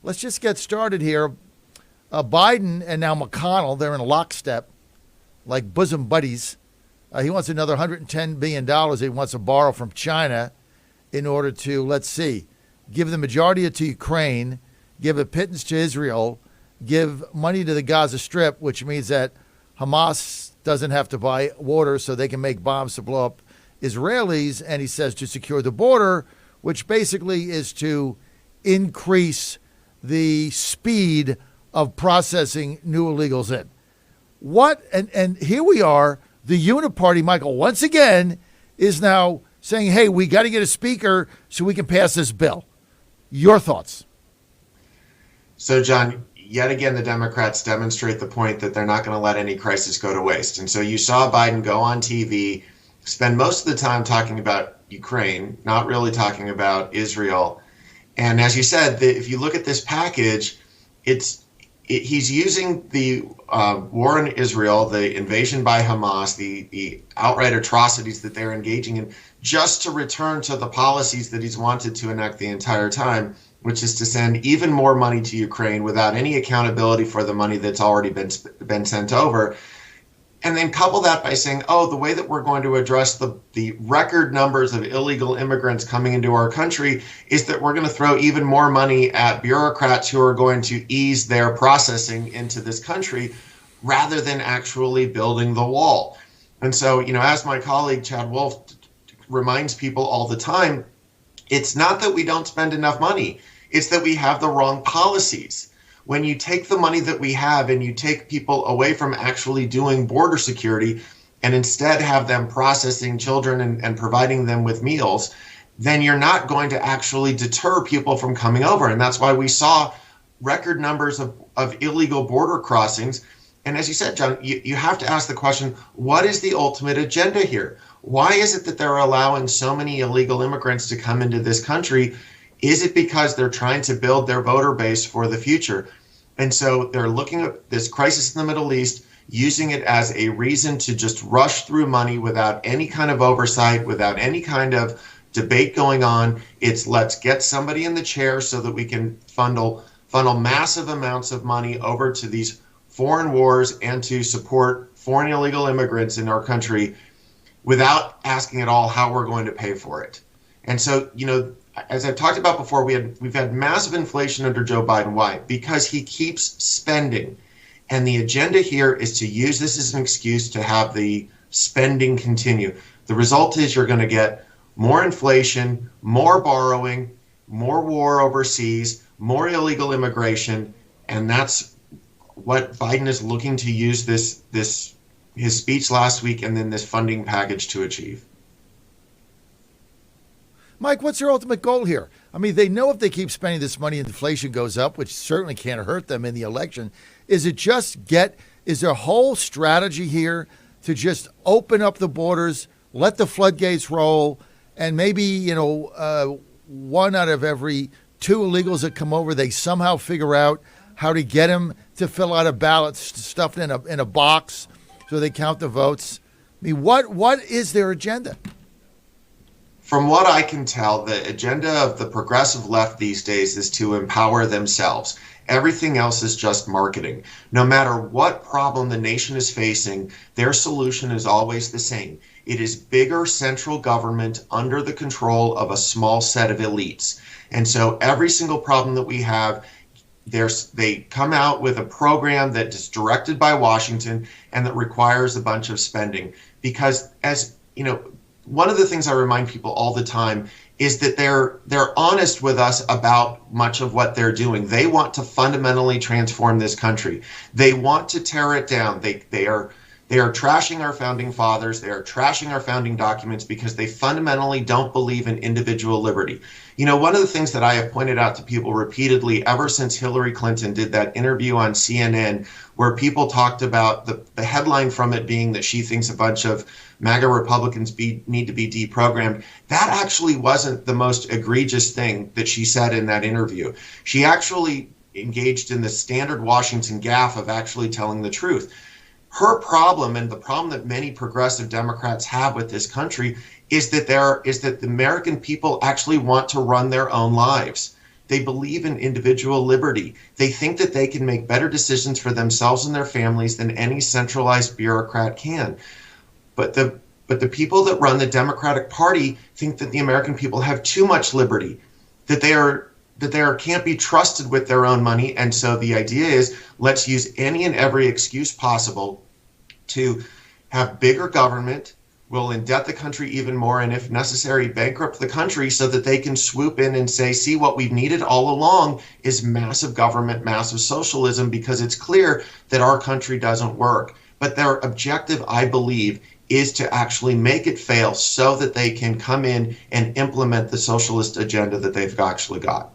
let's just get started here. Biden and now McConnell, they're in a lockstep, like bosom buddies. He wants another $110 billion he wants to borrow from China in order to, let's see, give the majority of it to Ukraine, give a pittance to Israel, give money to the Gaza Strip, which means that Hamas doesn't have to buy water so they can make bombs to blow up Israelis. And he says to secure the border, which basically is to increase the speed of processing new illegals in. And here we are, the Uniparty, Michael, once again, is now saying, hey, we got to get a speaker so we can pass this bill. Your thoughts? So, John, yet again, the Democrats demonstrate the point that they're not going to let any crisis go to waste. And so you saw Biden go on TV, spend most of the time talking about Ukraine, not really talking about Israel. And as you said, if you look at this package, he's using the war in Israel, the invasion by Hamas, the outright atrocities that they're engaging in, just to return to the policies that he's wanted to enact the entire time, which is to send even more money to Ukraine without any accountability for the money that's already been sent over. And then couple that by saying, the way that we're going to address the record numbers of illegal immigrants coming into our country is that we're going to throw even more money at bureaucrats who are going to ease their processing into this country rather than actually building the wall. And so, as my colleague Chad Wolf reminds people all the time, it's not that we don't spend enough money. It's that we have the wrong policies. When you take the money that we have and you take people away from actually doing border security and instead have them processing children and providing them with meals, then you're not going to actually deter people from coming over. And that's why we saw record numbers of illegal border crossings. And as you said, John, you have to ask the question, what is the ultimate agenda here? Why is it that they're allowing so many illegal immigrants to come into this country? Is it because they're trying to build their voter base for the future? And so they're looking at this crisis in the Middle East, using it as a reason to just rush through money without any kind of oversight, without any kind of debate going on. It's let's get somebody in the chair so that we can funnel massive amounts of money over to these foreign wars and to support foreign illegal immigrants in our country without asking at all how we're going to pay for it. And so, as I've talked about before, we've had massive inflation under Joe Biden. Why? Because he keeps spending. And the agenda here is to use this as an excuse to have the spending continue. The result is you're going to get more inflation, more borrowing, more war overseas, more illegal immigration. And that's what Biden is looking to use his speech last week and then this funding package to achieve. Mike, what's their ultimate goal here? I mean, they know if they keep spending this money, inflation goes up, which certainly can't hurt them in the election. Is there a whole strategy here to just open up the borders, let the floodgates roll, and maybe, one out of every two illegals that come over, they somehow figure out how to get them to fill out a ballot stuffed in a box so they count the votes? I mean, what is their agenda? From what I can tell, the agenda of the progressive left these days is to empower themselves. Everything else is just marketing. No matter what problem the nation is facing, their solution is always the same. It is bigger central government under the control of a small set of elites. And so every single problem that we have, they come out with a program that is directed by Washington and that requires a bunch of spending. Because one of the things I remind people all the time is that they're honest with us about much of what they're doing. They want to fundamentally transform this country. They want to tear it down. They are trashing our founding fathers. They are trashing our founding documents because they fundamentally don't believe in individual liberty. One of the things that I have pointed out to people repeatedly ever since Hillary Clinton did that interview on CNN, where people talked about the headline from it being that she thinks a bunch of MAGA Republicans need to be deprogrammed. That actually wasn't the most egregious thing that she said in that interview. She actually engaged in the standard Washington gaffe of actually telling the truth. Her problem, and the problem that many progressive Democrats have with this country, is that the American people actually want to run their own lives. They believe in individual liberty. They think that they can make better decisions for themselves and their families than any centralized bureaucrat can. But the people that run the Democratic Party think that the American people have too much liberty, that they can't be trusted with their own money. And so the idea is, let's use any and every excuse possible to have bigger government. We'll indebt the country even more, and if necessary, bankrupt the country so that they can swoop in and say, see, what we've needed all along is massive government, massive socialism, because it's clear that our country doesn't work. But their objective, I believe, is to actually make it fail so that they can come in and implement the socialist agenda that they've actually got.